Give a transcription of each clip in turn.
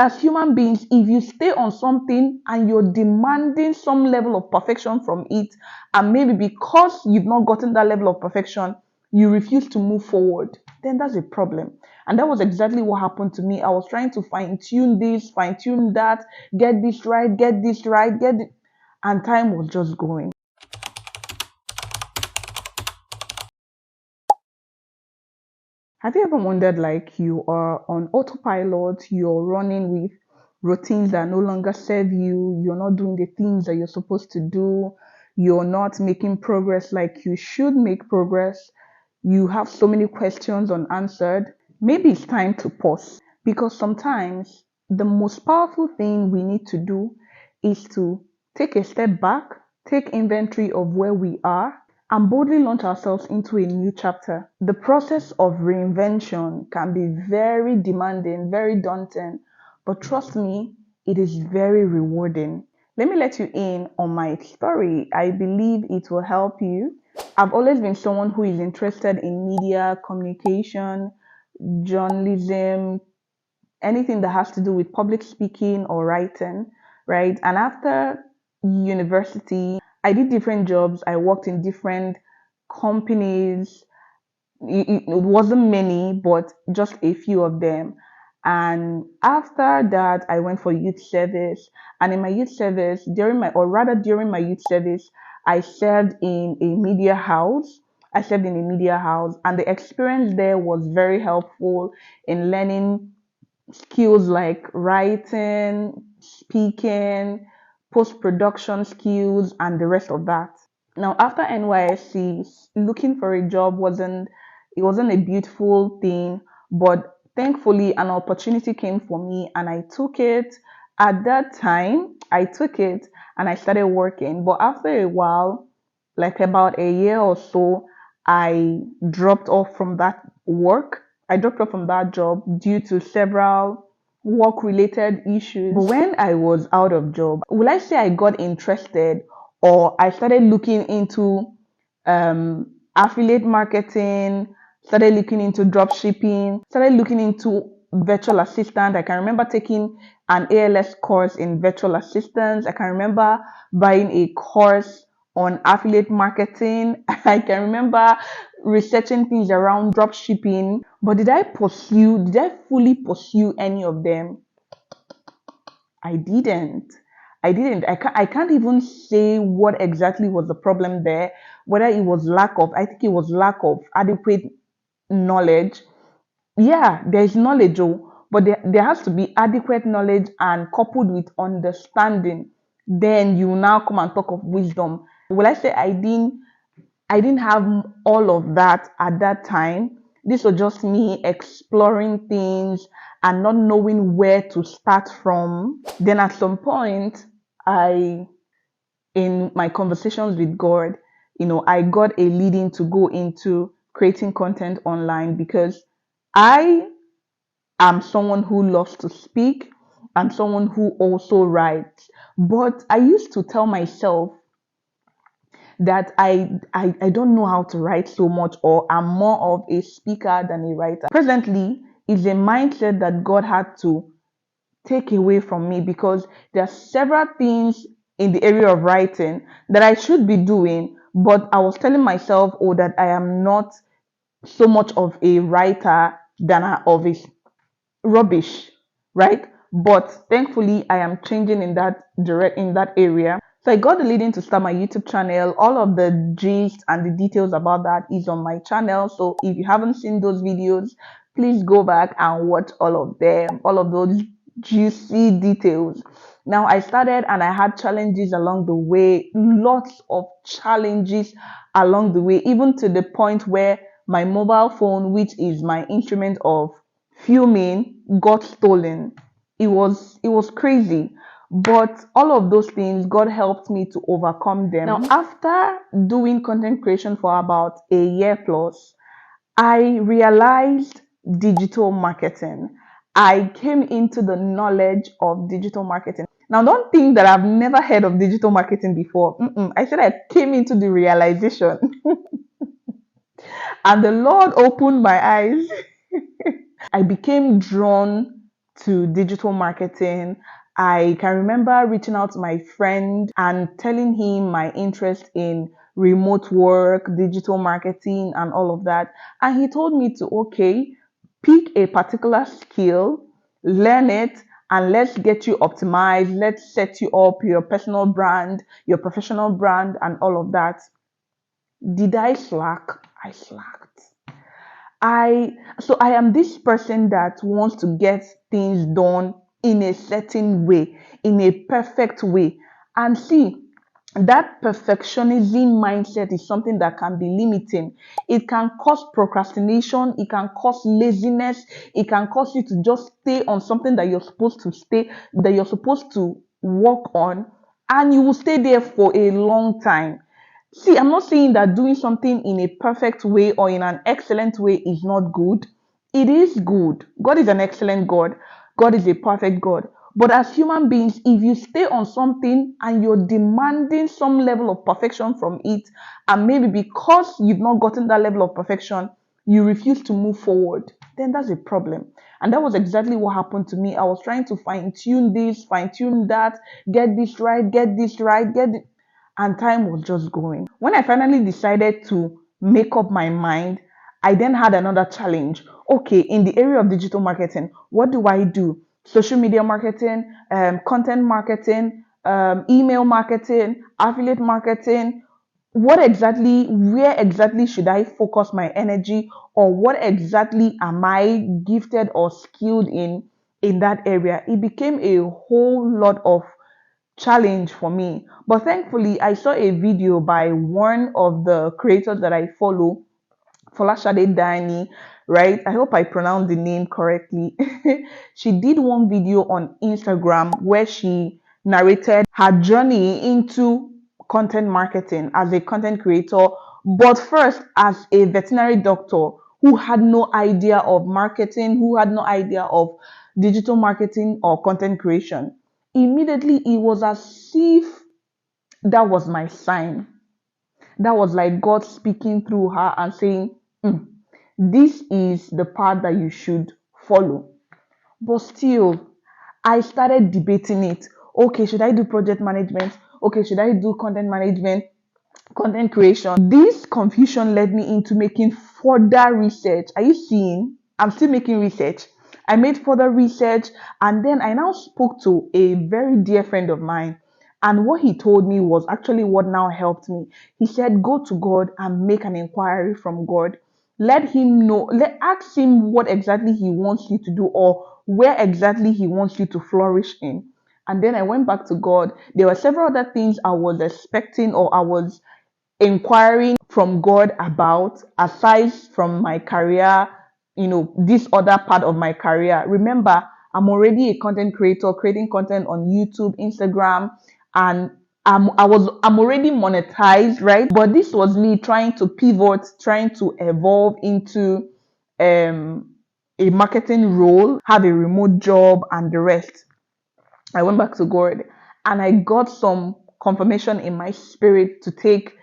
as human beings, if you stay on something and you're demanding some level of perfection from it, and maybe because you've not gotten that level of perfection, you refuse to move forward, then that's a problem. And that was exactly what happened to me. I was trying to fine tune this, fine tune that, get this right, get this right, and time was just going. Have you ever wondered, like, you are on autopilot, you're running with routines that no longer serve you, you're not doing the things that you're supposed to do, you're not making progress like you should make progress, you have so many questions unanswered? Maybe it's time to pause, because sometimes the most powerful thing we need to do is to take a step back, take inventory of where we are, and boldly launch ourselves into a new chapter. The process of reinvention can be very demanding, very daunting, but trust me, it is very rewarding. Let me let you in on my story. I believe it will help you. I've always been someone who is interested in media, communication, journalism, anything that has to do with public speaking or writing, right? And after university, I did different jobs. I worked in different companies. It wasn't many, but just a few of them. And after that, I went for youth service. And in my youth service, during my youth service, I served in a media house. I served in a media house, and the experience there was very helpful in learning skills like writing, speaking, post production skills, and the rest of that. Now, after NYSC, looking for a job wasn't a beautiful thing, but thankfully an opportunity came for me and I took it. At that time, I took it and I started working. But after a while, like about a year or so, I dropped off from that work. I dropped off from that job due to several work related issues. But when I was out of job, will I say I got interested or I started looking into affiliate marketing, started looking into drop shipping, started looking into virtual assistant. I can remember taking an ALS course in virtual assistance. I can remember buying a course on affiliate marketing. I can remember researching things around drop shipping. But did I fully pursue any of them? I didn't. I can't even say what exactly was the problem there, whether it was I think it was lack of adequate knowledge. Yeah, there's knowledge, but there has to be adequate knowledge and coupled with understanding. Then you now come and talk of wisdom. Will I say I didn't have all of that at that time. This was just me exploring things and not knowing where to start from. Then at some point, in my conversations with God, I got a leading to go into creating content online because I am someone who loves to speak. I'm someone who also writes. But I used to tell myself that I don't know how to write so much, or I'm more of a speaker than a writer. Presently, is a mindset that God had to take away from me because there are several things in the area of writing that I should be doing, but I was telling myself, oh, that I am not so much of a writer than of a rubbish, right? But thankfully, I am changing in that area. So I got the leading to start my YouTube channel. All of the gist and the details about that is on my channel. So if you haven't seen those videos, please go back and watch all of them, all of those juicy details. Now I started and I had challenges along the way, lots of challenges along the way, even to the point where my mobile phone, which is my instrument of filming, got stolen. It was crazy. But all of those things, God helped me to overcome them. Now, after doing content creation for about a year plus, I realized digital marketing. I came into the knowledge of digital marketing. Now, don't think that I've never heard of digital marketing before. I said I came into the realization, and the Lord opened my eyes. I became drawn to digital marketing. I can remember reaching out to my friend and telling him my interest in remote work, digital marketing, and all of that. And he told me to, okay, pick a particular skill, learn it, and let's get you optimized. Let's set you up your personal brand, your professional brand, and all of that. Did I slack? I slacked. I am this person that wants to get things done in a certain way, in a perfect way. And see, that perfectionism mindset is something that can be limiting. It can cause procrastination, it can cause laziness, it can cause you to just stay on something that you're supposed to stay, that you're supposed to work on, and you will stay there for a long time. See, I'm not saying that doing something in a perfect way or in an excellent way is not good. It is good. God is an excellent God. God is a perfect God. But as human beings, if you stay on something and you're demanding some level of perfection from it, and maybe because you've not gotten that level of perfection, you refuse to move forward, then that's a problem. And that was exactly what happened to me. I was trying to fine tune this, fine tune that, get this right, and time was just going. When I finally decided to make up my mind, I then had another challenge. Okay, in the area of digital marketing, what do I do? Social media marketing, content marketing, email marketing, affiliate marketing. Where exactly should I focus my energy, or what exactly am I gifted or skilled in that area? It became a whole lot of challenge for me. But thankfully, I saw a video by one of the creators that I follow, Folashade Dani, right? I hope I pronounced the name correctly. She did one video on Instagram where she narrated her journey into content marketing as a content creator, but first as a veterinary doctor who had no idea of marketing, who had no idea of digital marketing or content creation. Immediately, it was as if that was my sign. That was like God speaking through her and saying, "Mm, this is the path that you should follow." But still, I started debating it. Okay, should I do project management? Okay, should I do content management? Content creation. This confusion led me into making further research. Are you seeing? I'm still making research. I made further research, and then I now spoke to a very dear friend of mine. And what he told me was actually what now helped me. He said, go to God and make an inquiry from God. Let him know, ask him what exactly he wants you to do, or where exactly he wants you to flourish in. And then I went back to God. There were several other things I was expecting, or I was inquiring from God about, aside from my career, this other part of my career. Remember, I'm already a content creator, creating content on YouTube, Instagram, and I'm already monetized, right? But this was me trying to pivot, trying to evolve into um a marketing role, have a remote job, and the rest. I went back to God and I got some confirmation in my spirit to take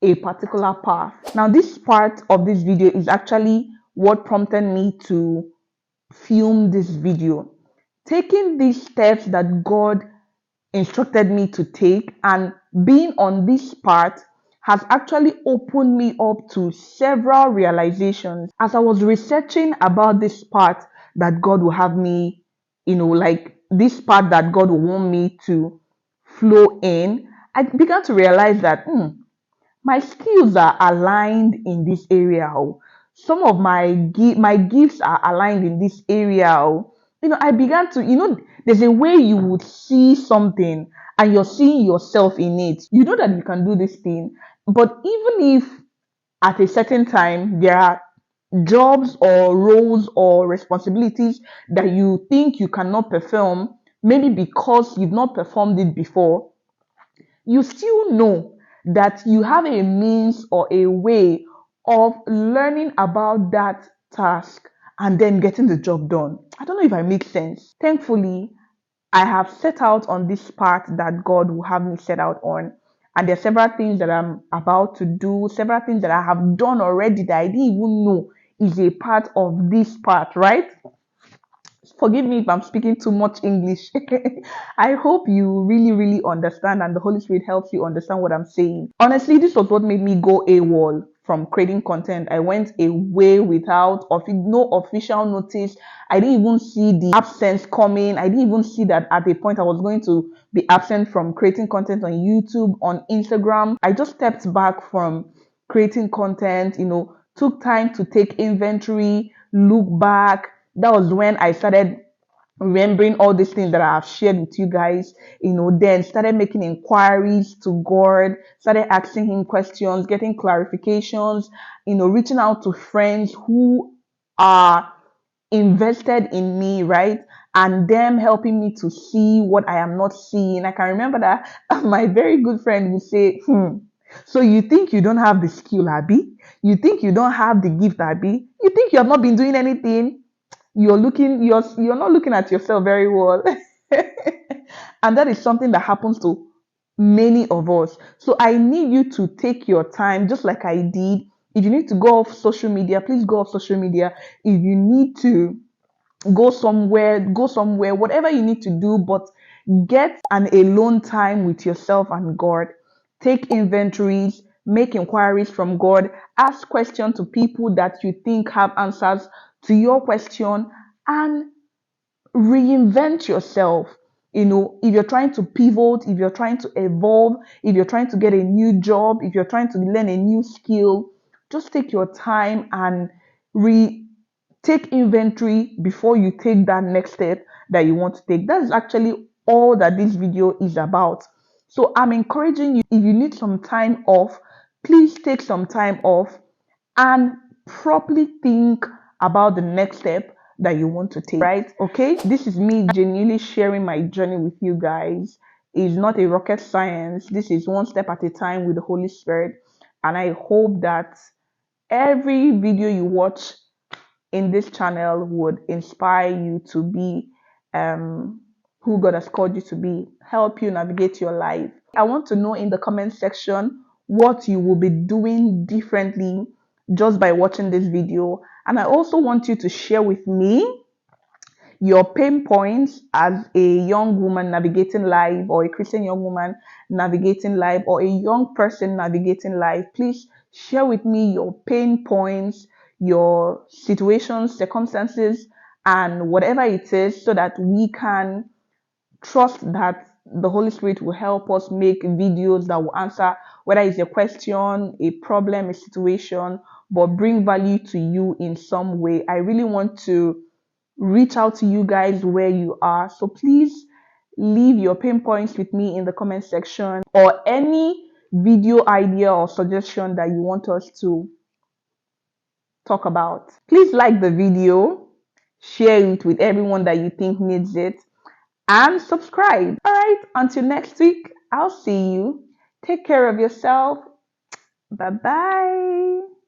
a particular path. Now, this part of this video is actually what prompted me to film this video. Taking these steps that God instructed me to take and being on this part has actually opened me up to several realizations as I was researching about this part that God will have me, like this part that God will want me to flow in. I began to realize that my skills are aligned in this area. Oh. Some of my gifts are aligned in this area. Oh. I began to, there's a way you would see something and you're seeing yourself in it. You know that you can do this thing, but even if at a certain time there are jobs or roles or responsibilities that you think you cannot perform, maybe because you've not performed it before, you still know that you have a means or a way of learning about that task and then getting the job done. I don't know if I make sense. Thankfully, I have set out on this path that God will have me set out on. And there are several things that I'm about to do, several things that I have done already that I didn't even know is a part of this path, right? Forgive me if I'm speaking too much English. I hope you really, really understand and the Holy Spirit helps you understand what I'm saying. Honestly, this was what made me go AWOL from creating content. I went away without no official notice. I didn't even see the absence coming. I didn't even see that at a point I was going to be absent from creating content on YouTube, on Instagram. I just stepped back from creating content, took time to take inventory, look back. That was when I started remembering all these things that I have shared with you guys, then started making inquiries to God, started asking him questions, getting clarifications, reaching out to friends who are invested in me, right? And them helping me to see what I am not seeing. I can remember that my very good friend would say, so you think you don't have the skill, Abby? You think you don't have the gift, Abby? You think you have not been doing anything? You're not looking at yourself very well. And that is something that happens to many of us. So I need you to take your time, just like I did. If you need to go off social media, please go off social media. If you need to go somewhere, whatever you need to do, but get an alone time with yourself and God. Take inventories, make inquiries from God, ask questions to people that you think have answers to your question, and reinvent yourself. If you're trying to pivot, if you're trying to evolve, if you're trying to get a new job, if you're trying to learn a new skill, just take your time and re take inventory before you take that next step that you want to take. That's actually all that this video is about. So I'm encouraging you, if you need some time off, please take some time off and properly think about the next step that you want to take, right? Okay, this is me genuinely sharing my journey with you guys. It's not a rocket science. This is one step at a time with the Holy Spirit, and I hope that every video you watch in this channel would inspire you to be who God has called you to be, help you navigate your life. I want to know in the comment section what you will be doing differently just by watching this video. And I also want you to share with me your pain points as a young woman navigating life, or a Christian young woman navigating life, or a young person navigating life. Please share with me your pain points, your situations, circumstances, and whatever it is, so that we can trust that the Holy Spirit will help us make videos that will answer whether it's a question, a problem, a situation, but bring value to you in some way. I really want to reach out to you guys where you are. So please leave your pain points with me in the comment section, or any video idea or suggestion that you want us to talk about. Please like the video, share it with everyone that you think needs it, and subscribe. All right, until next week, I'll see you. Take care of yourself. Bye bye.